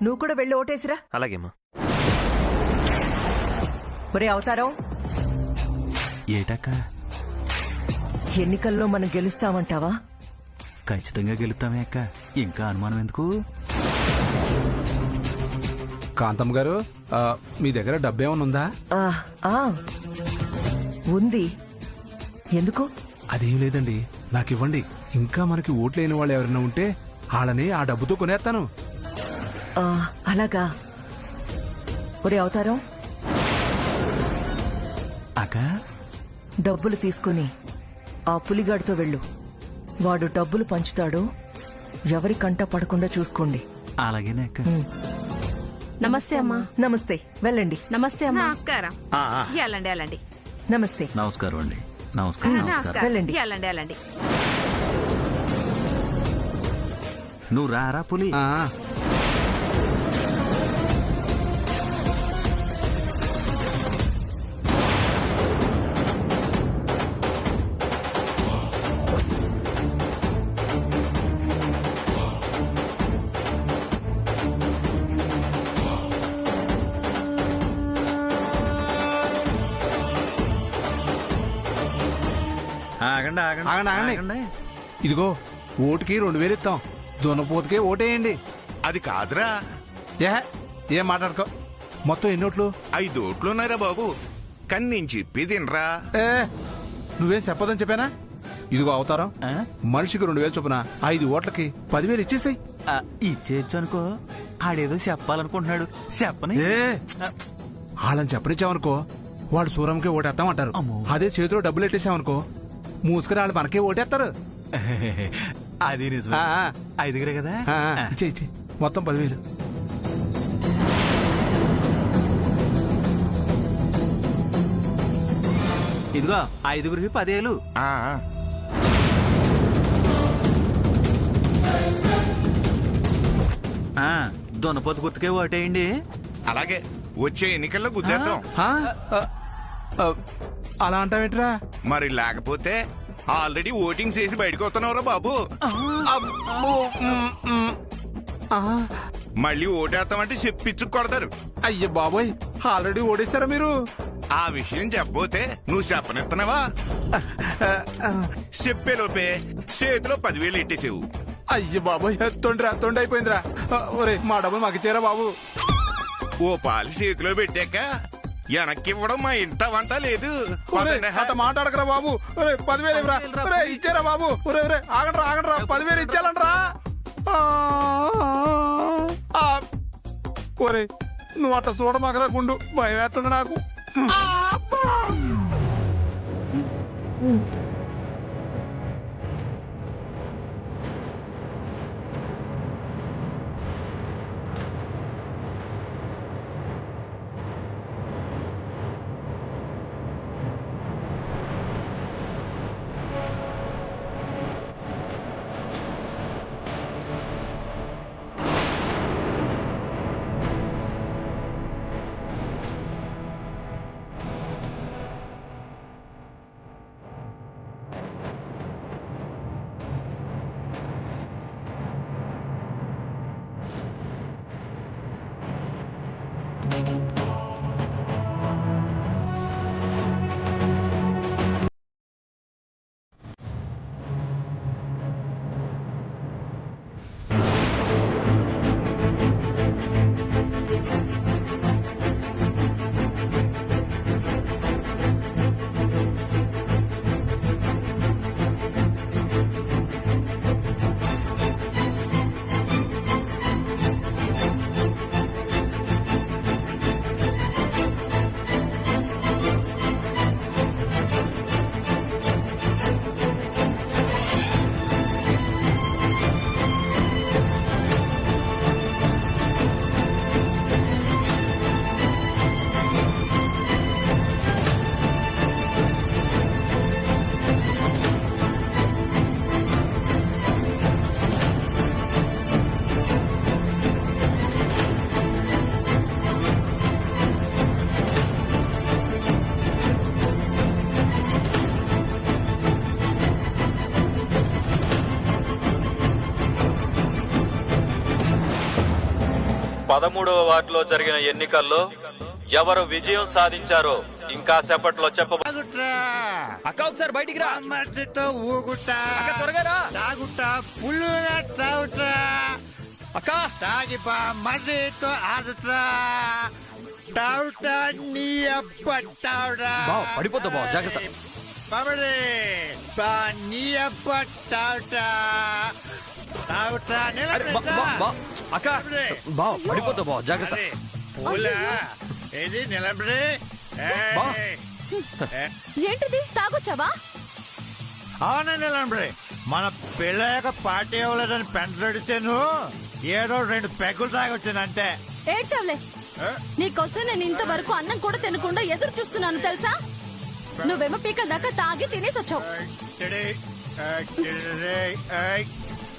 నువ్వు కూడా వెళ్ళి ఓటేసిరా. అలాగేమ్మా. ఒరే అవతారం, ఏటక్క? ఎన్నికల్లో మనం గెలుస్తామంటావా? ఖచ్చితంగా గెలుస్తామే అక్క, ఇంకా అనుమానం ఎందుకు? కాంతమ్మ గారు, మీ దగ్గర డబ్బేమన్నా ఉందా? ఉంది. ఎందుకు? అదేం లేదండి, నాకు ఇవ్వండి. ఇంకా మనకి ఓట్లేని వాళ్ళు ఎవరైనా ఉంటే వాళ్ళని ఆ డబ్బుతో కొనేస్తాను. అలాగా. ఒరే అవతారం, అక్క డబ్బులు తీసుకుని ఆ పులిగాడితో వెళ్ళు. వాడు డబ్బులు పంచుతాడు. ఎవరి కంట పడకుండా చూసుకోండి. అలాగేనే అక్క. నమస్తే అమ్మా. నమస్తే, వెళ్ళండి. నమస్తే అమ్మా. నమస్కారం. వెళ్ళండి వెళ్ళండి. నమస్తే. నమస్కారం అండి. నమస్కారం. నమస్కారం. వెళ్ళండి. వెళ్ళండి వెళ్ళండి. నువ్వు రారా పులి. ఆగండి ఆగండి ఆగండి, ఆగండి. ఆగండి. ఇదిగో, ఓటుకి 2000 ఇస్తాం. దున్నపోతుకే ఓటేయండి. అది కాదురా. ఏం మాట్లాడుకో. మొత్తం ఎన్ని ఓట్లు? 5 ఓట్లున్నారా బాబు. కానీ నేను చెప్పేదినరా. నువ్వేం చెప్పదని చెప్పానా? ఇదిగో అవతారం, ఆ? మనిషికి 2000 చొప్పున 5 ఓట్లకి 10,000 ఇచ్చేసాయి. ఇచ్చేయచ్చు అనుకో. ఆడేదో చెప్పాలనుకుంటున్నాడు, చెప్పని. వాళ్ళని చెప్పనిచ్చామనుకో, వాడు సూరంకే ఓటేస్తామంటారు. అమ్మో. అదే చేతిలో డబ్బులు ఎట్టేసామనుకో, మూసుకుని వాళ్ళు మనకే ఓటేస్తారు. అది నిజం. 5 కదా. ఇచ్చే మొత్తం 10,000. ఇదిగో 5గురికి 10,000. దున్నపోతు గుర్తుకే ఓటేయండి. అలాగే వచ్చే ఎన్నికల్లో గుద్దేద్దాం. అలా అంటావేంట్రా? మరి లేకపోతే ఆల్రెడీ ఓటింగ్ చేసి బయటకు వస్తున్నావురా బాబు. మళ్ళీ ఓటేస్తామంటే చెప్పించు కొడతారు. అయ్య బాబోయ్, ఆల్రెడీ ఓడేశారా మీరు? ఆ విషయం చెప్పబోతే నువ్వు చెప్పనిస్తున్నావా? చెప్పేలోపే చేతిలో 10,000 ఎట్టేసావు. అయ్య బాబోయ్, తొండి అయిపోయిందిరా. ఒరే, మా డబ్బులు మాకు ఇచ్చారా బాబు? ఓ పాలు చేతిలో పెట్టాక వెనక్కి ఇవ్వడం మా ఇంట వంట లేదు. అంత మాట్లాడకరా బాబు. 10,000 ఇవ్వరా. ఇచ్చారా బాబు? ఆగండ్రా 10,000 ఇచ్చాలంట్రా. ఒరే, నువ్వు అట్లా చూడమాకరా గుండు, భయం వేస్తుంది నాకు. 13వ వార్డులో జరిగిన ఎన్నికల్లో ఎవరు విజయం సాధించారో ఇంకా సేపట్లో చెప్పబో అక్క ఒకసారి బయటికి రా. మట్టితో ఊగుట్టా అక్క త్వరగా రా. తాగుట్టా పుల్లుగా తాగుట్టా అక్క తాగిపా మట్టితో ఆడుతా తాగుతా నీ అబ్బ తాగుడా బావ పడిపోతా బావ జాగ్రత్త. బాబడే బా నీ అబ్బ తాగుతా తాగుతా అరే, అక్క బావ పడిపోతా బావ జాగ్రత్త. ఏది నిలబడి బా. ఏంటిది తాగొచ్చావా? అవునా నిలబడి మన పిల్లయ్యాక పార్టీ ఇవ్వలేదని పెంచడితేను ఏదో 2 పెగ్గులు తాగొచ్చానంటే ఏడ్చావులే. నీకోసం నేను ఇంతవరకు అన్నం కూడా తినకుండా ఎదురు చూస్తున్నాను తెలుసా? నువ్వేమో పీకల దాకా తాగి తినేసి వచ్చావు.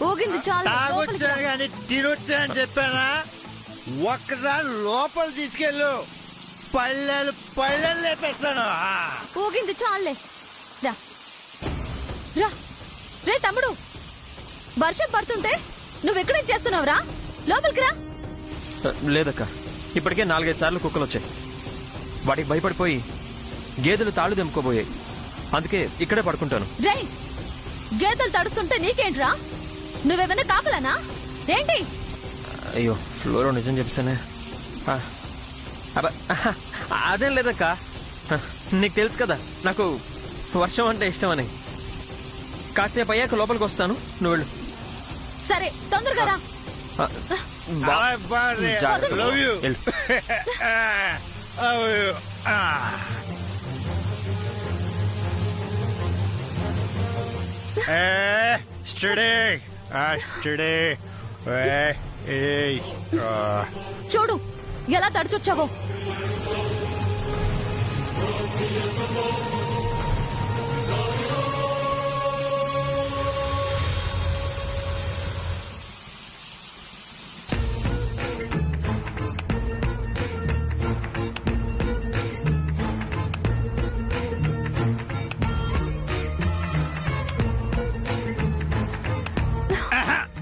ఊగింది చాలు, లోపలికి తాగొచ్చాను రా. కానీ తినొచ్చానని చెప్పానా? ఒక్కసారి లోపల తీసుకెళ్ళు, పల్లెలు పల్లెలు లేపేస్తాను. ఊగింది చాలులే. రా రా. రే తమ్ముడు, వర్షం పడుతుంటే నువ్వెక్కడేం చేస్తున్నావురా? లోపలికి రా. లేదక్క, ఇప్పటికే 4-5 సార్లు కుక్కలు వచ్చాయి. వాటికి భయపడిపోయి గేదెలు తాళ్ళు తెంపుకోబోయాయి. అందుకే ఇక్కడే పడుకుంటాను. రే, గేదెలు తడుస్తుంటే నీకేంట్రా? నువ్వేమైనా కాపలానా ఏంటి? అయ్యో ఫ్లోరో నిజం చెప్పానే. అదేం లేదక్క, నీకు తెలుసు కదా నాకు వర్షం అంటే ఇష్టం అని. కాసేపు అయ్యాక లోపలికి వస్తాను, నువ్వు వెళ్ళు. సరే తొందరగా రా. జాగ్రత్త. Love you. వెళ్ళు. స్టడీ స్టడీ చూడు ఎలా తడిచొచ్చావో.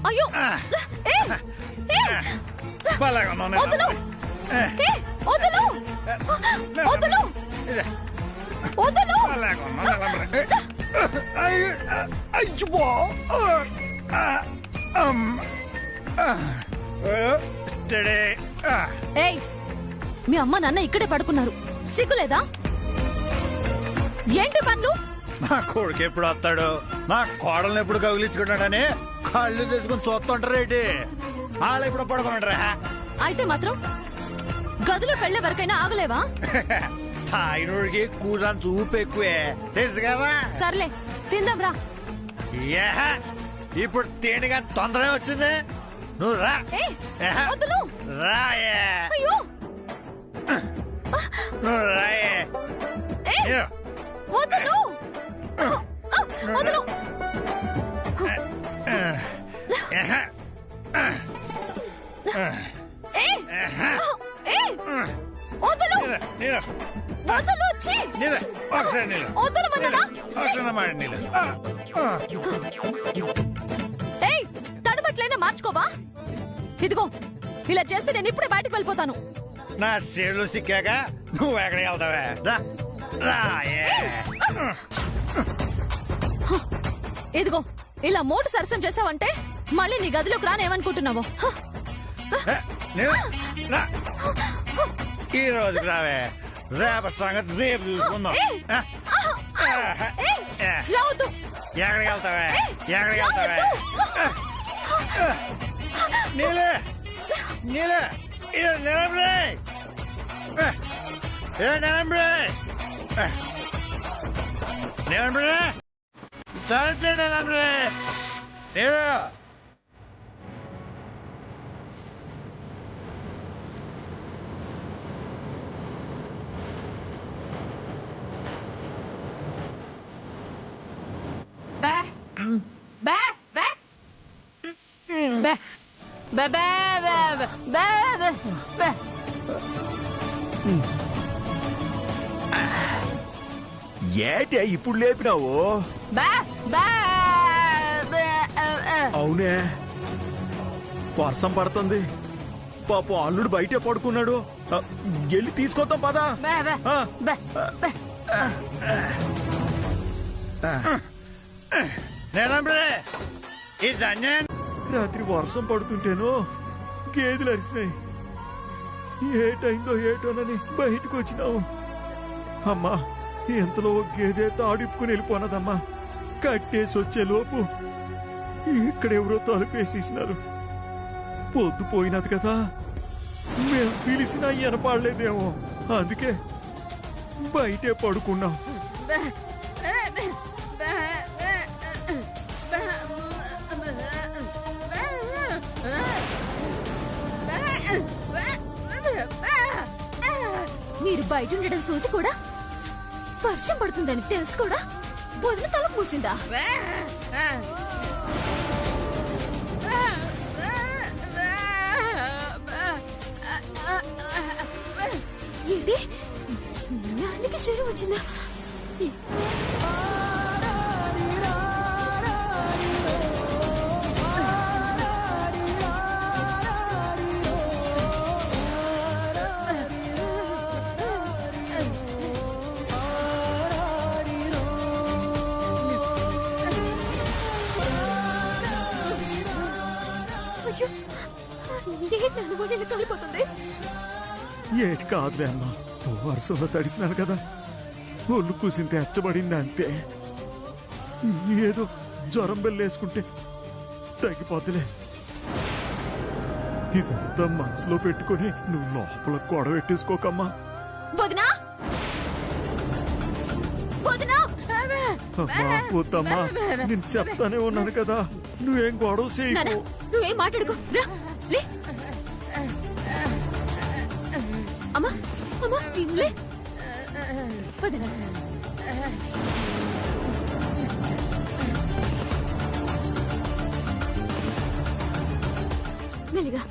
అయ్యో ఏ, ఏ, వదలు. ఏ, వదలు. వదలు. వదలు. ఏయ్, మీ అమ్మ నాన్న ఇక్కడే పడుకున్నారు, సిగ్గులేదా? ఏంటి పనులు? నా కొడుకు ఎప్పుడు వస్తాడు, నా కోడల్ని ఎప్పుడు కగిలించుకున్నాడని కళ్ళు తెచ్చుకుని చూస్తుంటారేంటి? వాళ్ళు ఎప్పుడు పడుకున్నాడరా? అయితే మాత్రం గదిలోకి వెళ్లే వరకైనా ఆగలేవా? తాయినోడికి కూరంత ఊపు ఎక్కువే తెలుసు కదా. సర్లే తిందాం రా. ఏహ, ఇప్పుడు తేనిగా తొందర వచ్చింది. నువ్వు రా. ఏయ్, ఏహ, వదలు. రాయే. అయ్యో. నువ్వు రాయే. ఏయ్, ఇయ్యో. వదలు. వదలు. ఏహ, ఏయ్, ఏయ్, వదలు. నీళ్ళు వదలు. ఛీ, నీళ్ళు ఒకసారి నీళ్ళు వదలమన్నానా? ఛీ. ఒకసారి మాట నీళ్ళు. ఏయ్, తడబట్లైనా మార్చుకోవా? ఇదిగో ఇలా చేస్తే నేను ఇప్పుడే బయటకు వెళ్ళిపోతాను. నా చేతులు సిక్కాక నువ్వు ఎక్కడికి వెళ్తావే? రా. రాయే. ఇదిగో ఇలా మోటు సరసం చేసావంటే మళ్ళీ నీ గదిలోకి రానేమనుకుంటున్నావు? నీళ్ళు రా. ఈ రోజుకి రావే, రేపు సంగతి రేపు చూసుకుందాం. ఏయ్, ఏయ్, రావద్దు. ఎక్కడికి వెళ్తావే? ఏయ్, ఎక్కడికి వెళ్తావే? రావద్దు. నీళ్ళు నీళ్ళు ఇది నిలబడి నిలబడి నిలబడి తరట్లే నిలబడి నీళ్ళు ఏటే ఇప్పుడు లేపినావు? అవునే, వర్షం పడుతుంది. పాపం అల్లుడు బయటే పడుకున్నాడు. వెళ్ళి తీసుకొద్దాం పదా. నేనమ్రే ఈ ధాన్యం రాత్రి వర్షం పడుతుంటేనో గేదెలు అరిసినాయి. ఏటైందో ఏటోనని బయటకు వచ్చినాము. అమ్మా ఎంతలో గేదె తాడిప్పుకుని వెళ్ళిపోనదమ్మా. కట్టేసి వచ్చే లోపు ఇక్కడెవరో తలుపేసేసినారు. పొద్దు పోయినది కదా, మేము పిలిచినా వినపడలేదేమో, అందుకే బయటే పడుకున్నాం. మీరు బయట ఉండడం చూసి కూడా వర్షం పడుతుందని తెలుసు కూడా వదిన తల పూసిందా? ఏంటి నాన్నకి జ్వరం వచ్చిందా? ఏంటి నన్ను ఒళ్ళో కాలిపోతుంది? ఏటి కాదులే అమ్మా, వర్షంలో తడిసినాను కదా, ఒళ్ళు కూసింతే ఎచ్చబడింది అంతే. ఏదో జ్వరం బెల్లేసుకుంటే తగ్గిపోతులే. ఇదంతా మనసులో పెట్టుకుని నువ్వు లోపల గొడవెట్టేసుకోకమ్మా. వదినా వదినా అమ్మా వద్దమ్మా, నేను చెప్తానే ఉన్నాను కదా, నువ్వేం గొడవ చేయకు. నువ్వేం మాట్లాడుకో, రా, లే. అమ్మా అమ్మా లే వదినా. మెల్లిగా.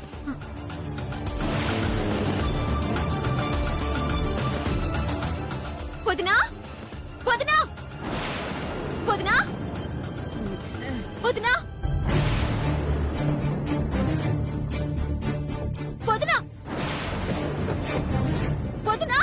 వదినా వదినా వదినా వదినా వదినా వదినా.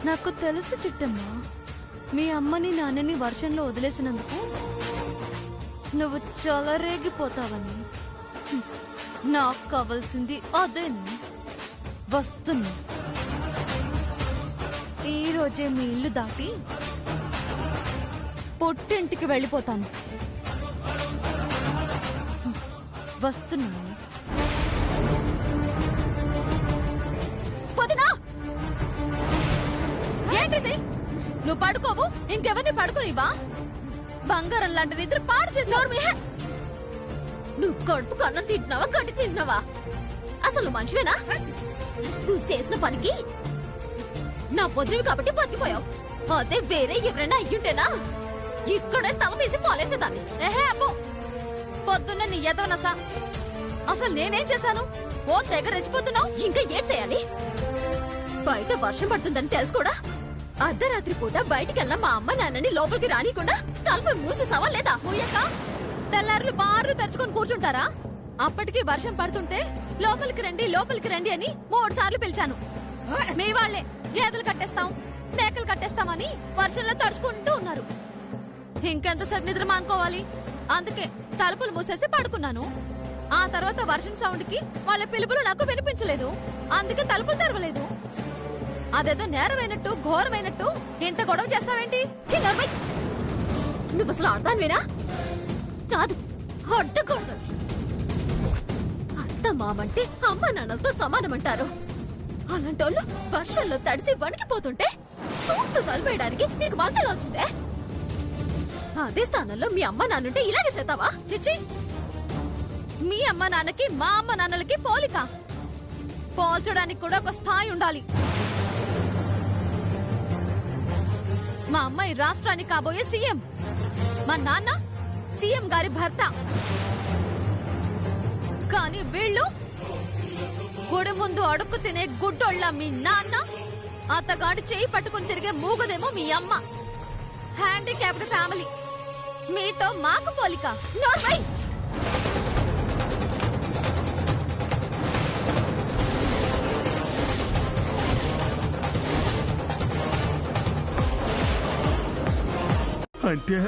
నాకు తెలుసు చిట్టమ్మా, మీ అమ్మని నాన్నని వర్షంలో వదిలేసినందుకు నువ్వు చాలా రేగిపోతావని. నాకు కావాల్సింది అదేని. వస్తున్నా. ఈ రోజే మీ ఇల్లు దాటి పుట్టింటికి వెళ్ళిపోతాను. వస్తున్నాను. వదినా, ఏంటిది? నువ్వు పడుకోవు, ఇంకెవరిని పడుకోనివా? బంగారం లాంటి నిద్ర పాడు చేసావు. నువ్వు కడుపు కన్నం తింటున్నావా, గడ్డి తింటున్నావా? అసలు నువ్వు మనిషివేనా? నువ్వు చేసిన పనికి నా పొద్దునవి కాబట్టి బతికిపోయావు. అదే వేరే ఎవరైనా అయ్యుంటేనా ఇక్కడే తల తీసి పాలేసేదాన్ని. ఏహే అబ్బో, పొద్దున్న నీ ఎదవనసా. అసలు నేనేం చేశాను? ఓ తెగ రెచ్చిపోతున్నావు. ఇంకా ఏం చేయాలి? బయట వర్షం పడుతుందని తెలుసు కూడా అర్ధరాత్రి పూట బయటికెళ్ళిన మా అమ్మ నాన్నని లోపలికి రానికుండా తలుపులు మూసేసావా లేదా? పోయాక తెల్లారులు బారు తెరుచుకొని కూర్చుంటారా? అప్పటికి వర్షం పడుతుంటే లోపలికి రండి లోపలికి రండి అని 3 సార్లు పిలిచాను. మీ వాళ్లే గేదెలు కట్టేస్తాం మేకలు కట్టేస్తామని వర్షంలో తడుచుకుంటూ ఉన్నారు. ఇంకెంతసేపు నిద్ర మానుకోవాలి? అందుకే తలుపులు మూసేసి పడుకున్నాను. ఆ తర్వాత వర్షం సౌండ్ కి వాళ్ళ పిలుపులు నాకు వినిపించలేదు. అందుకే తలుపులు తెరవలేదు. అదేదో నేరమైనట్టు ఘోరమైనట్టు ఎంత గొడవ చేస్తావేంటి? చిన్నమ్మాయి, నువ్వు అసలు అర్థాన్వేనా? కాదు, అడ్డకూడదు. అత్త మామంటే అమ్మ నాన్నలతో సమానమంటారు. అలాంటోళ్ళు వర్షంలో తడిసి వణికిపోతుంటే సూత్తు తలపేయడానికి నీకు మనసులో వచ్చిందే? అదే స్థానంలో మీ అమ్మ నాన్నుంటే ఇలాగే చేస్తావా? చిచ్చి, మీ అమ్మ నాన్నకి మా అమ్మ నాన్నలకి పోలిక. పోల్చడానికి కూడా ఒక స్థాయి ఉండాలి. మా అమ్మాయి రాష్ట్రానికి కాబోయే సీఎం, మా నాన్న సీఎం గారి భర్త. కానీ వీళ్ళు గుడి ముందు అడుక్కు తినే గుడ్డోళ్ళ మీ నాన్న, అత్తగాడి చేయి పట్టుకుని తిరిగే మూగదేమో మీ అమ్మ. Handicapped family. మీతో మాకు పోలిక. నోర్మై! అంటే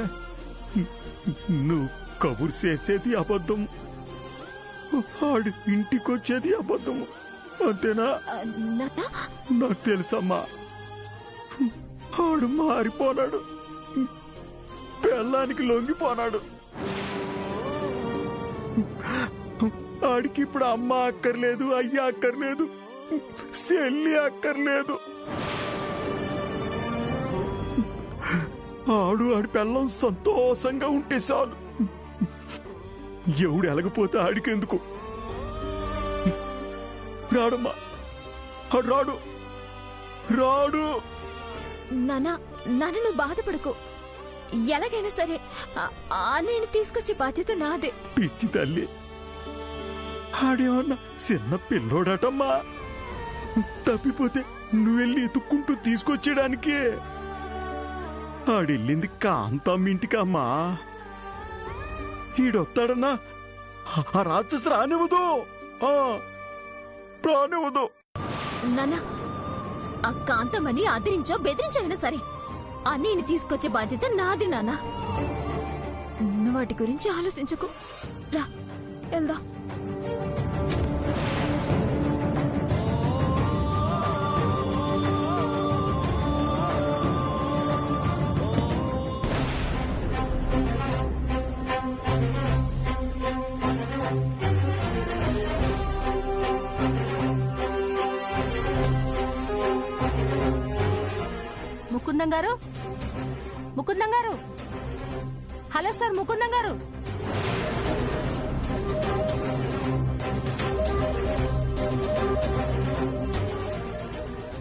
నువ్వు కబురు చేసేది అబద్ధం, ఆడు ఇంటికొచ్చేది అబద్ధము, అంతేనా? నాన్న, నాకు తెలుసమ్మా. ఆడు మారిపోనాడు, పెళ్ళానికి లొంగిపోనాడు. ఆడికి ఇప్పుడు అమ్మ అక్కర్లేదు, అయ్య అక్కర్లేదు, చెల్లి అక్కర్లేదు. ఆడి పెళ్ళం సంతోషంగా ఉంటే చాలు. ఎవడు ఎలగపోతే ఆడికెందుకు? రాడమ్మా, ఆడు రాడు, రాడు. నాన్న, నాన్న నువ్వు బాధపడుకో. ఎలాగైనా సరే నేను తీసుకొచ్చే బాధ్యత నాదే. పిచ్చి తల్లి, ఆడేమన్నా చిన్న పిల్లోడటమ్మా. తప్పిపోతే నువ్వెళ్ళి ఎత్తుక్కుంటూ తీసుకొచ్చేయడానికి. ఆడెళ్ళింది కాంతమ్మ ఇంటికమ్మా. ఈడొస్తాడన్నా ఆ రాక్షసు రానివ్వదు, రానివ్వదు. నాన్న, ఆ కాంతమని ఆదరించో బెదిరించైనా సరే అన్నీని తీసుకొచ్చే బాధ్యత నాది. నాన్న, నువ్వు వాటి గురించి ఆలోచించకు. రా వెళ్దాం. ముకుందం గారు, ముకుందం గారు. హలో సార్, ముకుందం గారు.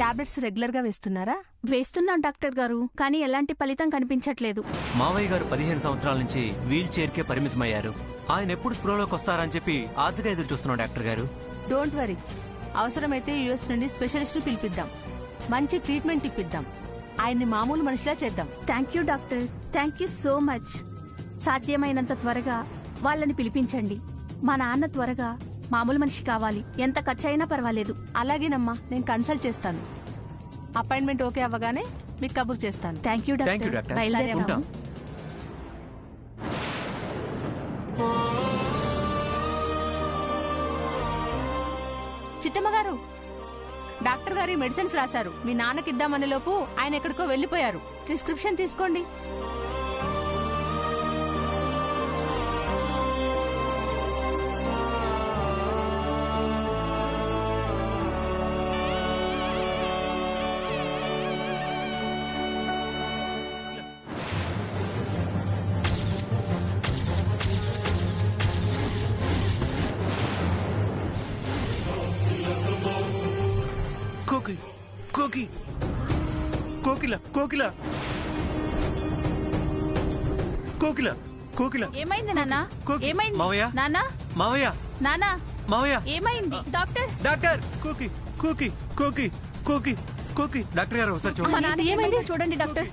టాబ్లెట్స్ రెగ్యులర్ గా వేస్తున్నారా? వేస్తున్నాం డాక్టర్ గారు, కానీ ఎలాంటి ఫలితం కనిపించట్లేదు. మావయ్య గారు 15 సంవత్సరాల నుంచి వీల్ చైర్ కే పరిమితమయ్యారు. ఆయన ఎప్పుడు స్ప్రోలోకి వస్తారని చెప్పి ఆశగా ఎదురు చూస్తున్నాం డాక్టర్ గారు. డోంట్ వరీ, అవసరమైతే యుఎస్ నుండి స్పెషలిస్ట్ పిలిపిద్దాం, మంచి ట్రీట్మెంట్ ఇప్పిద్దాం, ఆయన్ని మామూలు మనిషిలా చేద్దాం. Thank you doctor, thank you so much. సాధ్యమైనంత త్వరగా వాళ్ళని పిలిపించండి. మా నాన్న త్వరగా మామూలు మనిషి కావాలి, ఎంత ఖర్చైనా పర్వాలేదు. అలాగేనమ్మా, నేను కన్సల్ట్ చేస్తాను. అపాయింట్మెంట్ ఓకే అవ్వగానే మీకు కబుర్ చేస్తాను. Thank you doctor, doctor. బయలుదేరాము. చిట్టమ్మ గారు, డాక్టర్ గారు మెడిసిన్స్ రాశారు. మీ నాన్నకిద్దామనే లోపు ఆయన ఎక్కడికో వెళ్లిపోయారు. ప్రిస్క్రిప్షన్ తీసుకోండి. కోకి కోకి కోకిల కోకిల కోకిల కోకిల. ఏమైంది నాన్న? కోకి. ఏమైంది మావయ్య? నాన్న? మావయ్య, నాన్న మావయ్య, ఏమైంది? డాక్టర్, డాక్టర్, కోకి కోకి కోకి కోకి కోకి. డాక్టర్ గారు ఒకసారి మా చూడండి. నాన్న ఏమైంది చూడండి డాక్టర్.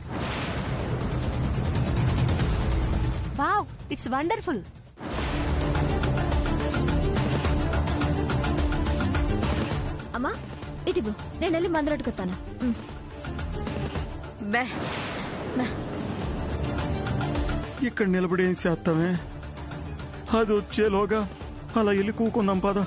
Wow, it's wonderful. అమ్మా ఇటు నేను వెళ్ళి మందులు అడుగుతాను. ఇక్కడ నిలబడి ఏం చేస్తామే? అది వచ్చేలోగా అలా వెళ్ళి కూకుందాం పద.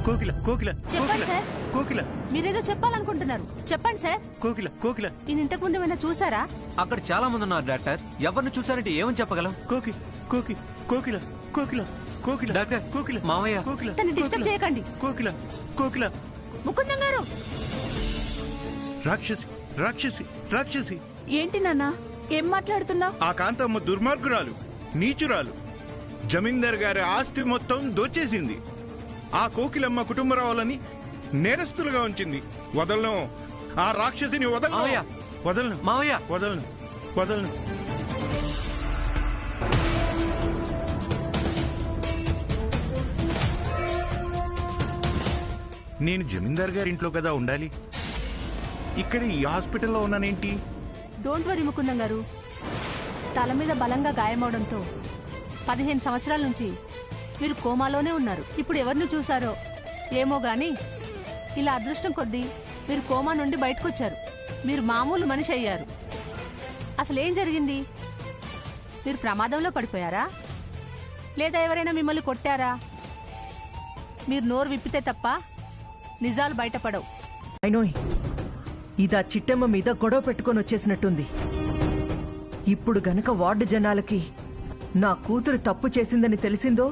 కోకిల కోకిల చెప్పండి సార్, కోకిల మీరేదో చెప్పాలనుకుంటున్నారు, చెప్పండి సార్. కోకిల కోకిల ఈయన ఇంతకు ముందు ఏమైనా చూసారా? అక్కడ చాలా మంది ఉన్నారు డాక్టర్. ఎవరిని చూసారంటే ఏమని చెప్పగలం? కోకి కోకి కోకిల కోకిల కోకిల. డాక్టర్, కోకిల మావయ్య. కోకిల. తన్ని డిస్టర్బ్ చేయకండి. కోకిల కోకిల. ముకుందం గారు, రాక్షసి రాక్షసి రాక్షసి. ఏంటి నాన్న, ఏం మాట్లాడుతున్నావు? ఆ కాంతమ్మ దుర్మార్గురాలు, నీచురాలు. జమీందార్ గారి ఆస్తి మొత్తం దోచేసింది. ఆ కోకిలమ్మ కుటుంబరావులని నేరస్తులుగా ఉంచింది. వదలను, ఆ రాక్షసిని వదలను, మావయ్య. వదలను, మావయ్య, వదలను, వదలను. నేను జమీందార్ గారి ఇంట్లో కదా ఉండాలి. ఇక్కడ ఈ హాస్పిటల్లో ఉన్నానేంటి? డోంట్ వరీ ముకుందం గారు, తల మీద బలంగా గాయమవడంతో 15 సంవత్సరాల నుంచి మీరు కోమాలోనే ఉన్నారు. ఇప్పుడు ఎవరిని చూసారో ఏమో గాని ఇలా అదృష్టం కొద్దీ మీరు కోమా నుండి బయటకొచ్చారు. మీరు మామూలు మనిషి అయ్యారు. అసలేం జరిగింది? మీరు ప్రమాదంలో పడిపోయారా, లేదా ఎవరైనా మిమ్మల్ని కొట్టారా? మీరు నోరు విప్పితే తప్ప నిజాలు బయటపడవు. అయినోయ్, ఇదా చిట్టమ్మ మీద గొడవ పెట్టుకొని వచ్చేసినట్టుంది. ఇప్పుడు గనక వార్డు జనాలకి నా కూతురు తప్పు చేసిందని తెలిసిందో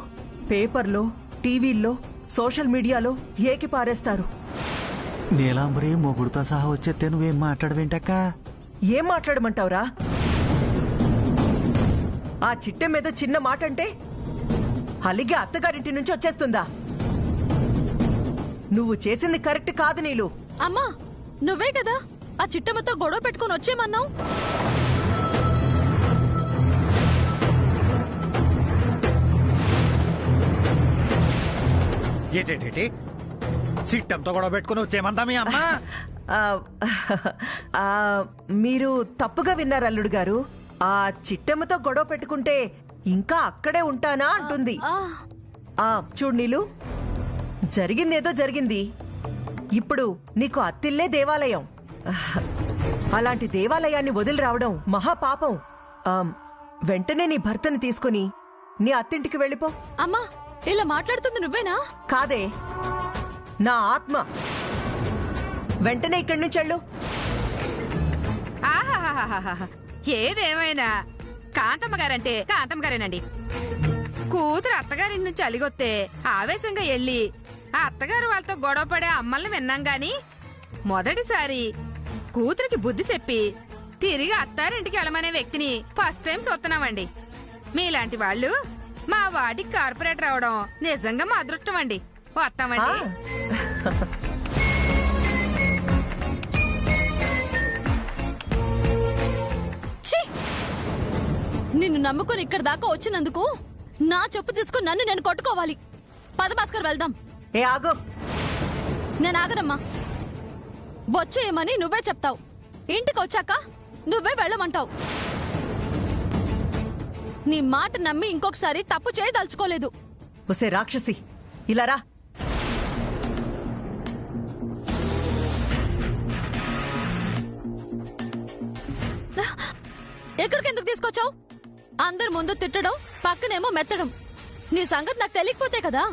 పేపర్లో, టీవీల్లో, సోషల్ మీడియాలో ఏకి పారేస్తారు. నీలాంబరి మొగుడుతో సహా వచ్చేస్తే నువ్వేం మాట్లాడవేంటక్క? ఏం మాట్లాడమంటావురా? ఆ చిట్టె మీద చిన్న మాట అంటే అలిగి అత్తగారింటి నుంచి వచ్చేస్తుందా? నువ్వు చేసింది కరెక్ట్ కాదు నీలు. అమ్మా, నువ్వే కదా ఆ చిట్టమ్మతో గొడవ పెట్టుకుని వచ్చేమన్నావు. ఏంటేంటి సిట్టంతో గొడవ పెట్టుకుని వచ్చేమందా మీ అమ్మ? ఆ, ఆ, మీరు తప్పుగా విన్నారు అల్లుడు గారు. ఆ చిట్టమ్మతో గొడవ పెట్టుకుంటే ఇంకా అక్కడే ఉంటానా అంటుంది. ఆ చూడు నీలు, జరిగిందేదో జరిగింది. ఇప్పుడు నీకు అత్తిల్లే దేవాలయం. అలాంటి దేవాలయాన్ని వదిలి రావడం మహాపాపం. వెంటనే నీ భర్తని తీసుకుని నీ అత్తింటికి వెళ్ళిపో. అమ్మా, ఇలా మాట్లాడుతుంది నువ్వేనా? కాదే, నా ఆత్మ. వెంటనే ఇక్కడి నుంచి వెళ్ళు. ఆహాహాహాహా. ఏదేమైనా కాంతమ్మ గారంటే కాంతమ్మ గారేనండి. కూతురు అత్తగారింటి నుంచి అలిగొత్తే ఆవేశంగా వెళ్ళి ఆ అత్తగారు వాళ్ళతో గొడవ పడే అమ్మల్ని విన్నాం గాని మొదటిసారి కూతురికి బుద్ధి చెప్పి తిరిగి అత్తారింటికి వెళ్ళమనే వ్యక్తిని ఫస్ట్ టైం చూస్తున్నామండి. మీలాంటి వాళ్ళు మా వాడికి కార్పొరేటర్ అవడం నిజంగా మా అదృష్టం అండి. వస్తామండి. నిన్ను నమ్ముకుని ఇక్కడ దాకా వచ్చినందుకు నా చెప్పు తీసుకుని నన్ను నేను కొట్టుకోవాలి. పద భాస్కర్, వెళ్దాం. ఏ ఆగు. నేను ఆగరమ్మా. వచ్చేయమని నువ్వే చెప్తావు, ఇంటికి వచ్చాక నువ్వే వెళ్ళమంటావు. నీ మాట నమ్మి ఇంకొకసారి తప్పు చేయదలుచుకోలేదు. ఒసే రాక్షసి, ఇలా రా. ఎక్కడికి ఎందుకు తీసుకొచ్చావు? అందరి ముందు తిట్టడం, పక్కనేమో మెత్తడం. నీ సంగతి నాకు తెలియకపోతే కదా.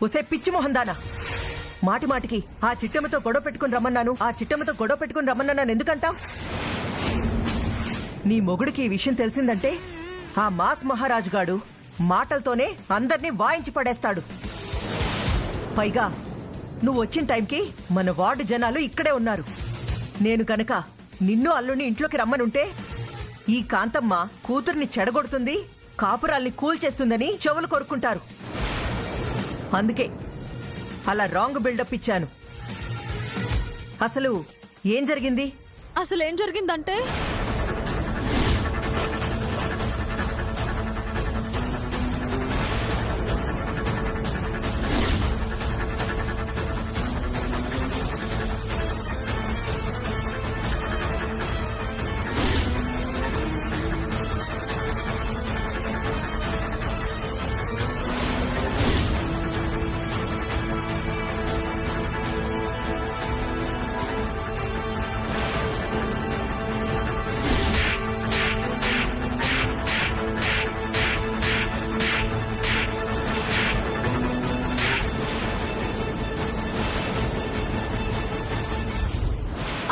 ఒసే పిచ్చి మొహందానా, మాటి మాటికి ఆ చిట్టమ్మతో గొడవ పెట్టుకుని రమ్మన్నాను, ఆ చిట్టమ్మతో గొడవ పెట్టుకుని రమ్మన్నాను ఎందుకంటావు? నీ మొగుడికి ఈ విషయం తెలిసిందంటే ఆ మాస్ మహారాజు గాడు మాటలతోనే అందర్నీ వాయించి పడేస్తాడు. పైగా నువ్వు వచ్చిన టైంకి మన వార్డు జనాలు ఇక్కడే ఉన్నారు. నేను గనక నిన్ను అల్లుని ఇంట్లోకి రమ్మనుంటే ఈ కాంతమ్మ కూతుర్ని చెడగొడుతుంది, కాపురాల్ని కూల్చేస్తుందని చెవులు కొరుక్కుంటారు. అందుకే అలా రాంగ్ బిల్డప్ ఇచ్చాను. అసలు ఏం జరిగింది? అసలేం జరిగిందంటే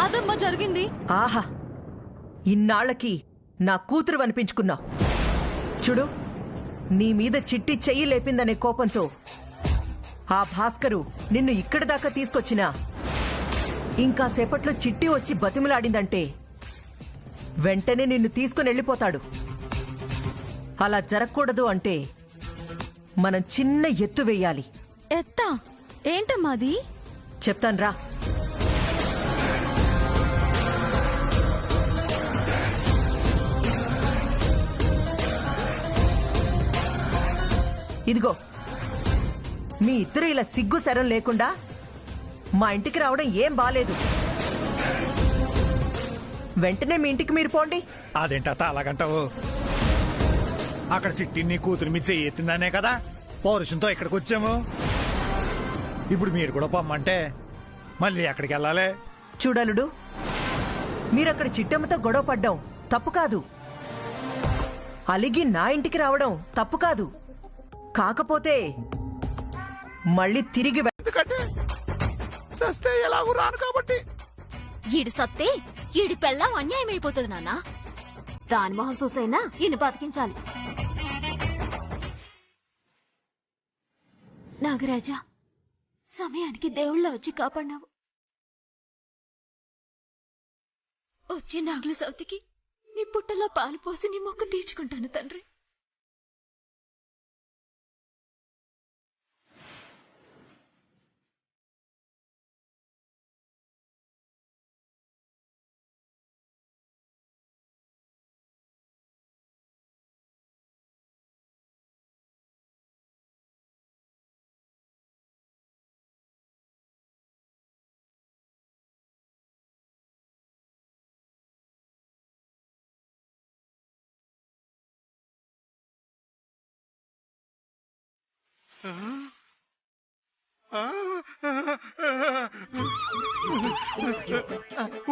అదమ్మా జరిగింది. ఆహా, ఇన్నాళ్లకి నా కూతురు అనిపించుకున్నావు. చూడు, నీ మీద చిట్టి చెయ్యి లేపిందనే కోపంతో ఆ భాస్కరు నిన్ను ఇక్కడి దాకా తీసుకొచ్చినా ఇంకా సేపట్లో చిట్టి వచ్చి బతిమలాడిందంటే వెంటనే నిన్ను తీసుకుని వెళ్ళిపోతాడు. అలా జరగకూడదు అంటే మనం చిన్న ఎత్తు వెయ్యాలి. ఎత్తా? ఏంటమ్మాది? చెప్తాన్రా. ఇదిగో, మీ ఇద్దరు ఇలా సిగ్గు శరం లేకుండా మా ఇంటికి రావడం ఏం బాలేదు. వెంటనే మీ ఇంటికి మీరు పోండి. అదేంట అలాగంటావు? అక్కడ సిట్టి నీ కూతురు మీ చెయ్యి ఎత్తిందనే కదా పౌరుషంతో ఇక్కడికి వచ్చాము. ఇప్పుడు మీరు కూడా పొమ్మంటే మళ్ళీ ఎక్కడికి వెళ్ళాలి? చూడలుడు, మీరక్కడ చిట్టమ్మతో గొడవ పడ్డం తప్పు కాదు. అలిగి నా ఇంటికి రావడం తప్పు కాదు. కాకపోతే మళ్ళీ తిరిగి చస్తే ఎలాగూ రాను కాబట్టి. ఈడు సత్తే ఈడి పెళ్ళం అన్యాయం అయిపోతుంది నాన్న. దాని మొహం చూసైనా ఈయన బతికించాలి. నాగరాజా, సమయానికి దేవుళ్ళ వచ్చి కాపాడినావు. వచ్చే నాగుల సౌతికి నీ పుట్టలో పాలు పోసి నీ మొక్క తీర్చుకుంటాను తండ్రి.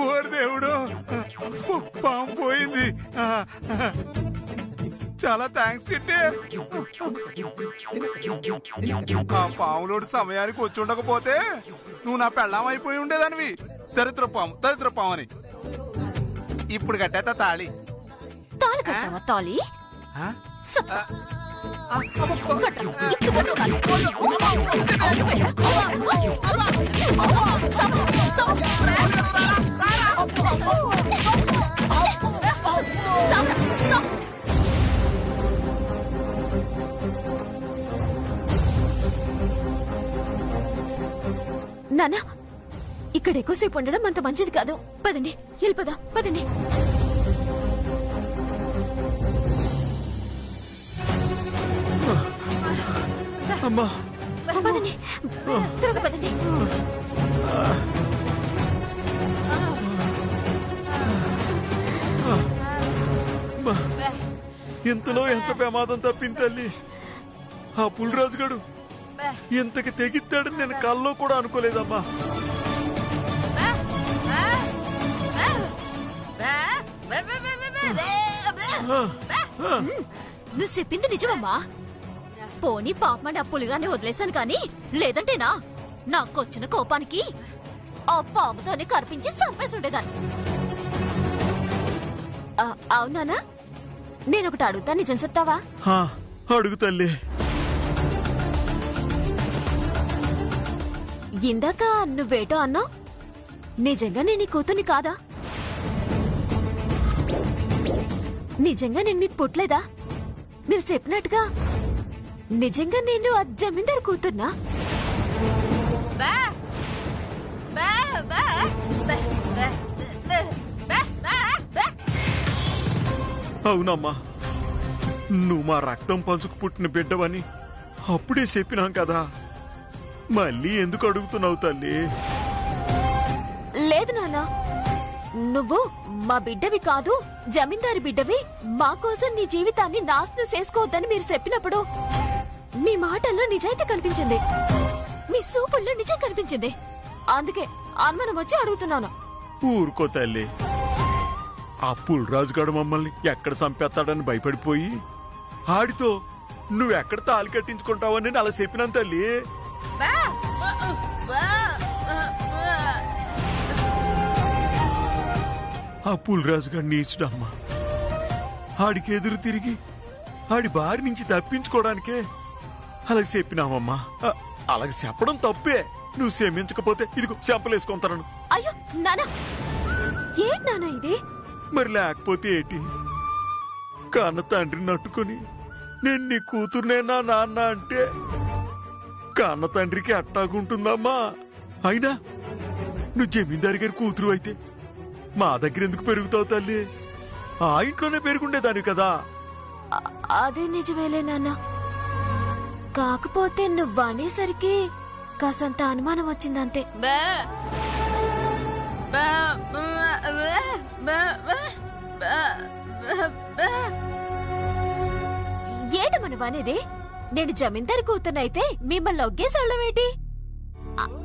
ఓరి దేవుడు, పాము పోయింది. చాలా థ్యాంక్స్ చిట్టి. ఆ పాములోడు సమయానికి వచ్చి ఉండకపోతే నువ్వు నా పెళ్ళాం అయిపోయి ఉండేదానివి. దరిద్ర పాము అని. ఇప్పుడు కట్టేత తాళి. తాళి నానా, ఇక్కడ ఎక్కువసేపు ఉండడం అంత మంచిది కాదు. పదండి, వెళ్ళిపోదా. పదండి. అమ్మా, పదండి, త్వరగా పదండి. ఇంతలో ఎంత ప్రమాదం తప్పింది తల్లి. ఆ పులిరాజుగాడు ఇంతకి తెగిస్తాడని నేను కల్లో కూడా అనుకోలేదమ్మా. నువ్వు చెప్పింది నిజమమ్మా. పోనీ పాపమని ఆ పులిగానే వదిలేశాను కానీ లేదంటేనా నాకొచ్చిన కోపానికి ఆ పాముతోనే కనిపించి చంపేసి ఉండేదాన్ని. అవునానా? నేనొకటి అడుగుతా, నిజం చెప్తావా? అడుగు తల్లి. ఇందాక నువ్వేటో అన్నావు, నిజంగా నేను నీ కూతుర్ని కాదా? నిజంగా నేను మీకు పుట్టలేదా? మీరు చెప్పినట్టుగా నిజంగా నేను ఆ జమీందారు కూతుర్నా? అవునమ్మా, నువ్వు మా రక్తం పంచుకు పుట్టిన బిడ్డవని అప్పుడే చెప్పినాం కదా. మళ్ళీ ఎందుకు అడుగుతున్నావు తల్లి? లేదు నాన్న, నువ్వు మా బిడ్డవి కాదు, జమీందారి బిడ్డవి. మా కోసం నీ జీవితాన్ని నాశనం చేసుకోవద్దని మీరు చెప్పినప్పుడు మీ మాటల్లో నిజాయితీ కనిపించింది, మీ సూపుల్లో నిజం కనిపించింది. అందుకే అనుమానం వచ్చి అడుగుతున్నాను. ఊరుకో తల్లి. ఆ పులిరాజుగాడు మమ్మల్ని ఎక్కడ చంపేస్తాడని భయపడిపోయి ఆడితో నువ్వెక్కడ తాళి కట్టించుకుంటావని అలా చెప్పినాను తల్లి. ఆ పులిరాజుగాడు నీచుడమ్మా. ఆడికి ఎదురు తిరిగి ఆడి బారి నుంచి తప్పించుకోవడానికే అలా చెప్పినావమ్మా. అలాగ చెప్పడం తప్పే. నువ్వు క్షమించకపోతే ఇదిగో చెంపలేసుకుంటాను. అయ్యో నానా, ఏంటి నానా ఇది? మరి లేకపోతే ఏంటి? కన్న తండ్రిని నట్టుకుని నేను నీ కూతుర్నేనా నాన్న అంటే కన్న తండ్రికి అట్టాగుంటుందమ్మా. అయినా నువ్వు జమీందారి గారి కూతురు అయితే మా దగ్గర ఎందుకు పెరుగుతావు తల్లి? ఆ ఇంట్లోనే పెరుగుండేదాన్ని కదా. అదే నిజమేలే నాన్న. కాకపోతే నువ్వనేసరికి కాసంత అనుమానం వచ్చిందంతే. ఏటమని వానేది? నేను జమీందారు కూతున్నైతే మిమ్మల్ని ఒగ్గేసాళ్ళమేటి?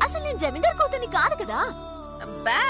అసలు నేను జమీందారు కూతుర్ని కాదు కదా. బా